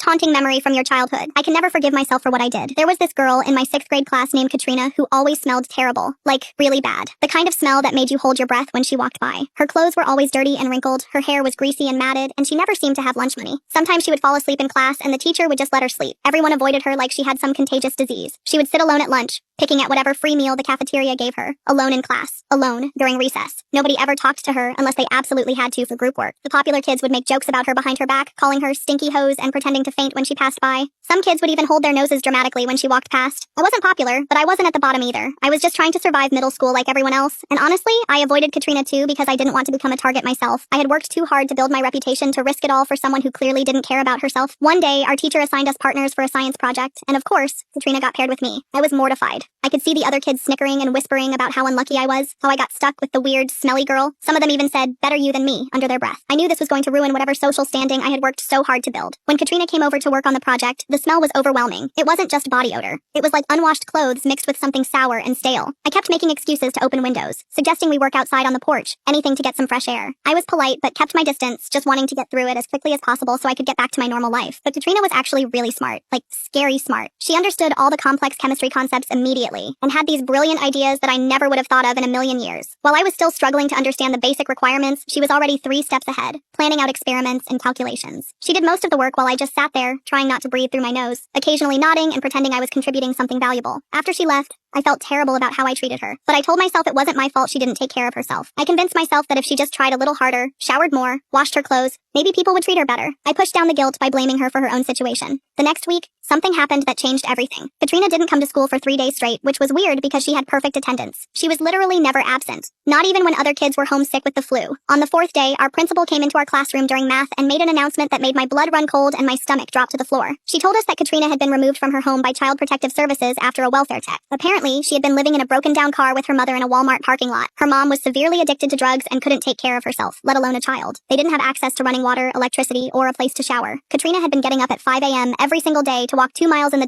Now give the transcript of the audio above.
haunting memory from your childhood. I can never forgive myself for what I did. There was this girl in my 6th grade class named Katrina who always smelled terrible. Like, really bad. The kind of smell that made you hold your breath when she walked by. Her clothes were always dirty and wrinkled, her hair was greasy and matted, and she never seemed to have lunch money. Sometimes she would fall asleep in class and the teacher would just let her sleep. Everyone avoided her like she had some contagious disease. She would sit alone at lunch, picking at whatever free meal the cafeteria gave her. Alone in class. Alone during recess. Nobody ever talked to her unless they absolutely had to for group work. The popular kids would make jokes about her behind her back, calling her stinky hose and pretending to faint when she passed by. Some kids would even hold their noses dramatically when she walked past. I wasn't popular, but I wasn't at the bottom either. I was just trying to survive middle school like everyone else, and honestly, I avoided Katrina too because I didn't want to become a target myself. I had worked too hard to build my reputation to risk it all for someone who clearly didn't care about herself. One day, our teacher assigned us partners for a science project, and of course, Katrina got paired with me. I was mortified. I could see the other kids snickering and whispering about how unlucky I was, how I got stuck with the weird, smelly girl. Some of them even said, "Better you than me," under their breath. I knew this was going to ruin whatever social standing I had worked so hard to build. When Katrina came over to work on the project, the smell was overwhelming. It wasn't just body odor. It was like unwashed clothes mixed with something sour and stale. I kept making excuses to open windows, suggesting we work outside on the porch, anything to get some fresh air. I was polite, but kept my distance, just wanting to get through it as quickly as possible so I could get back to my normal life. But Katrina was actually really smart, like scary smart. She understood all the complex chemistry concepts immediately, and had these brilliant ideas that I never would have thought of in a million years. While I was still struggling to understand the basic requirements, she was already 3 steps ahead, planning out experiments and calculations. She did most of the work while I just sat there, trying not to breathe through my nose, occasionally nodding and pretending I was contributing something valuable. After she left, I felt terrible about how I treated her, but I told myself it wasn't my fault she didn't take care of herself. I convinced myself that if she just tried a little harder, showered more, washed her clothes, maybe people would treat her better. I pushed down the guilt by blaming her for her own situation. The next week, something happened that changed everything. Katrina didn't come to school for 3 days straight, which was weird because she had perfect attendance. She was literally never absent, not even when other kids were homesick with the flu. On the 4th day, our principal came into our classroom during math and made an announcement that made my blood run cold and my stomach drop to the floor. She told us that Katrina had been removed from her home by Child Protective Services after a welfare check. Apparently, she had been living in a broken-down car with her mother in a Walmart parking lot. Her mom was severely addicted to drugs and couldn't take care of herself, let alone a child. They didn't have access to running water, electricity, or a place to shower. Katrina had been getting up at 5 a.m. every single day to walk 2 miles in the